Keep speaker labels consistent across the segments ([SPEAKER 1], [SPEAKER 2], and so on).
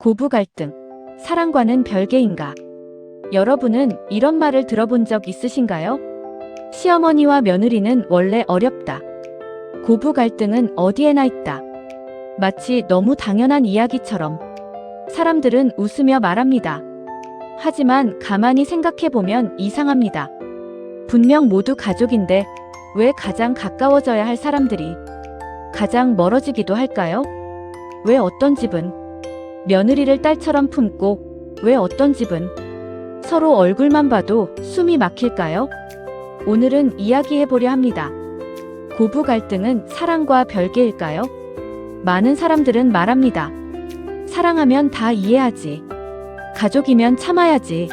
[SPEAKER 1] 고부 갈등, 사랑과는 별개인가? 여러분은 이런 말을 들어본 적 있으신가요? 시어머니와 며느리는 원래 어렵다. 고부 갈등은 어디에나 있다. 마치 너무 당연한 이야기처럼 사람들은 웃으며 말합니다. 하지만 가만히 생각해보면 이상합니다. 분명 모두 가족인데 왜 가장 가까워져야 할 사람들이 가장 멀어지기도 할까요? 왜 어떤 집은 며느리를 딸처럼 품고 왜 어떤 집은 서로 얼굴만 봐도 숨이 막힐까요? 오늘은 이야기해보려 합니다. 고부 갈등은 사랑과 별개일까요? 많은 사람들은 말합니다. 사랑하면 다 이해하지. 가족이면 참아야지.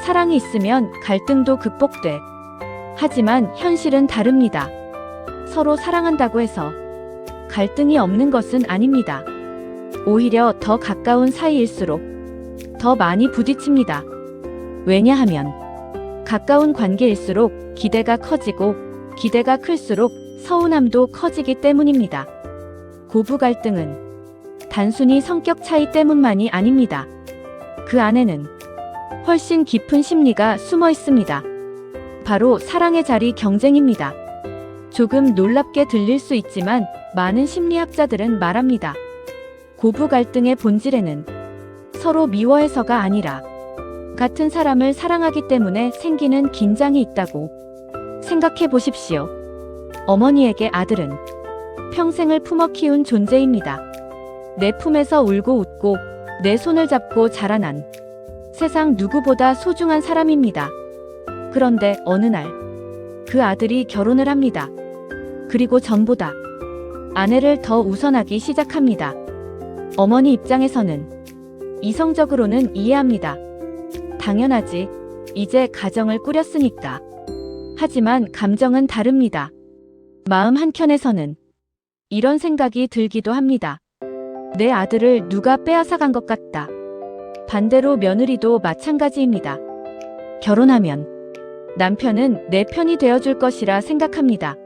[SPEAKER 1] 사랑이 있으면 갈등도 극복돼. 하지만 현실은 다릅니다. 서로 사랑한다고 해서 갈등이 없는 것은 아닙니다. 오히려 더 가까운 사이일수록 더 많이 부딪힙니다. 왜냐하면 가까운 관계일수록 기대가 커지고 기대가 클수록 서운함도 커지기 때문입니다. 고부 갈등은 단순히 성격 차이 때문만이 아닙니다. 그 안에는 훨씬 깊은 심리가 숨어 있습니다. 바로 사랑의 자리 경쟁입니다. 조금 놀랍게 들릴 수 있지만 많은 심리학자들은 말합니다. 고부 갈등의 본질에는 서로 미워해서가 아니라 같은 사람을 사랑하기 때문에 생기는 긴장이 있다고 생각해 보십시오. 어머니에게 아들은 평생을 품어 키운 존재입니다. 내 품에서 울고 웃고 내 손을 잡고 자라난 세상 누구보다 소중한 사람입니다. 그런데 어느 날 그 아들이 결혼을 합니다. 그리고 전보다 아내를 더 우선하기 시작합니다. 어머니 입장에서는 이성적으로는 이해합니다. 당연하지. 이제 가정을 꾸렸으니까. 하지만 감정은 다릅니다. 마음 한켠에서는 이런 생각이 들기도 합니다. 내 아들을 누가 빼앗아간 것 같다. 반대로 며느리도 마찬가지입니다. 결혼하면 남편은 내 편이 되어줄 것이라 생각합니다.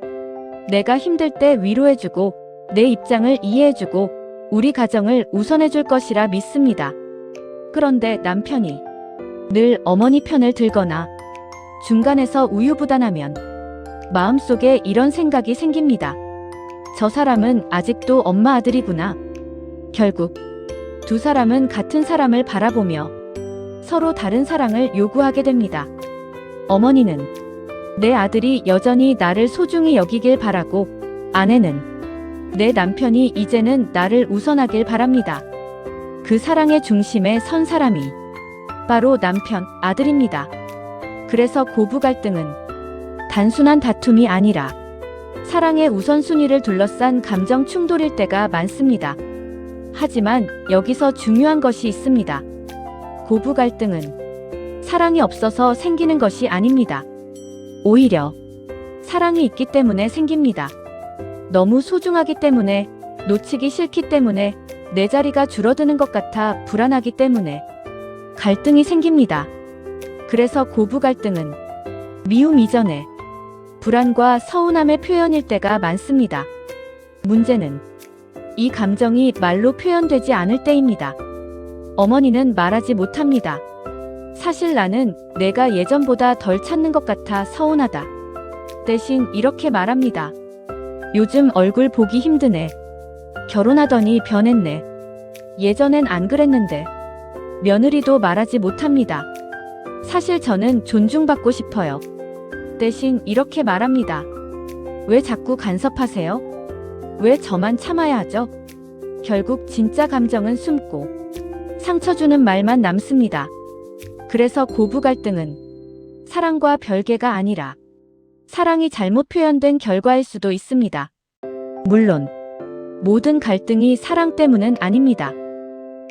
[SPEAKER 1] 내가 힘들 때 위로해주고 내 입장을 이해해주고 우리 가정을 우선해줄 것이라 믿습니다. 그런데 남편이 늘 어머니 편을 들거나 중간에서 우유부단하면 마음속에 이런 생각이 생깁니다. 저 사람은 아직도 엄마 아들이구나. 결국 두 사람은 같은 사람을 바라보며 서로 다른 사랑을 요구하게 됩니다. 어머니는 내 아들이 여전히 나를 소중히 여기길 바라고 아내는 내 남편이 이제는 나를 우선하길 바랍니다. 그 사랑의 중심에 선 사람이 바로 남편, 아들입니다. 그래서 고부 갈등은 단순한 다툼이 아니라 사랑의 우선순위를 둘러싼 감정 충돌일 때가 많습니다. 하지만 여기서 중요한 것이 있습니다. 고부 갈등은 사랑이 없어서 생기는 것이 아닙니다. 오히려 사랑이 있기 때문에 생깁니다. 너무 소중하기 때문에, 놓치기 싫기 때문에, 내 자리가 줄어드는 것 같아 불안하기 때문에 갈등이 생깁니다. 그래서 고부 갈등은 미움 이전에 불안과 서운함의 표현일 때가 많습니다. 문제는 이 감정이 말로 표현되지 않을 때입니다. 어머니는 말하지 못합니다. 사실 나는 내가 예전보다 덜 찾는 것 같아 서운하다. 대신 이렇게 말합니다. 요즘 얼굴 보기 힘드네. 결혼하더니 변했네. 예전엔 안 그랬는데. 며느리도 말하지 못합니다. 사실 저는 존중받고 싶어요. 대신 이렇게 말합니다. 왜 자꾸 간섭하세요? 왜 저만 참아야 하죠? 결국 진짜 감정은 숨고 상처 주는 말만 남습니다. 그래서 고부 갈등은 사랑과 별개가 아니라 사랑이 잘못 표현된 결과일 수도 있습니다. 물론 모든 갈등이 사랑 때문은 아닙니다.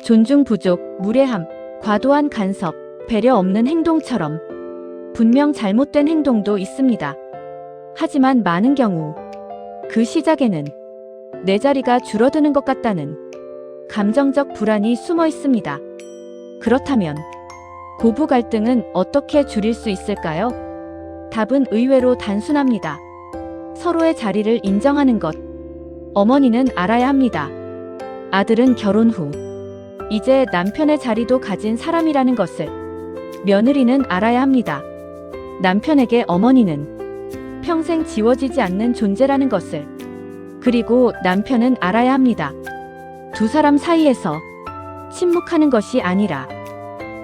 [SPEAKER 1] 존중 부족, 무례함, 과도한 간섭, 배려 없는 행동처럼 분명 잘못된 행동도 있습니다. 하지만 많은 경우 그 시작에는 내 자리가 줄어드는 것 같다는 감정적 불안이 숨어 있습니다. 그렇다면 고부 갈등은 어떻게 줄일 수 있을까요? 답은 의외로 단순합니다. 서로의 자리를 인정하는 것. 어머니는 알아야 합니다. 아들은 결혼 후 이제 남편의 자리도 가진 사람이라는 것을 며느리는 알아야 합니다. 남편에게 어머니는 평생 지워지지 않는 존재라는 것을, 그리고 남편은 알아야 합니다. 두 사람 사이에서 침묵하는 것이 아니라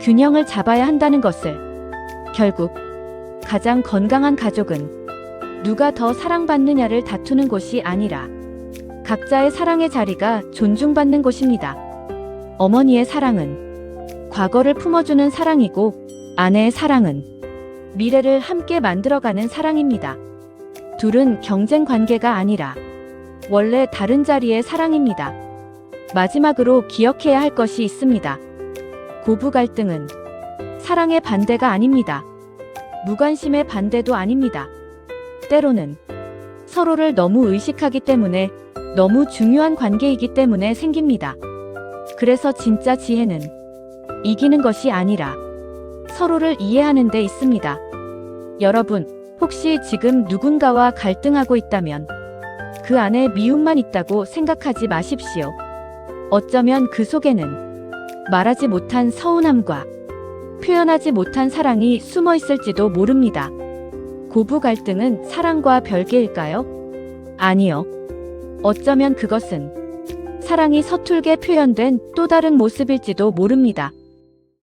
[SPEAKER 1] 균형을 잡아야 한다는 것을. 결국 가장 건강한 가족은 누가 더 사랑받느냐를 다투는 곳이 아니라 각자의 사랑의 자리가 존중받는 곳입니다. 어머니의 사랑은 과거를 품어주는 사랑이고, 아내의 사랑은 미래를 함께 만들어가는 사랑입니다. 둘은 경쟁 관계가 아니라 원래 다른 자리의 사랑입니다. 마지막으로 기억해야 할 것이 있습니다. 고부 갈등은 사랑의 반대가 아닙니다. 무관심의 반대도 아닙니다. 때로는 서로를 너무 의식하기 때문에, 너무 중요한 관계이기 때문에 생깁니다. 그래서 진짜 지혜는 이기는 것이 아니라 서로를 이해하는 데 있습니다. 여러분, 혹시 지금 누군가와 갈등하고 있다면 그 안에 미움만 있다고 생각하지 마십시오. 어쩌면 그 속에는 말하지 못한 서운함과 표현하지 못한 사랑이 숨어 있을지도 모릅니다. 고부 갈등은 사랑과 별개일까요? 아니요. 어쩌면 그것은 사랑이 서툴게 표현된 또 다른 모습일지도 모릅니다.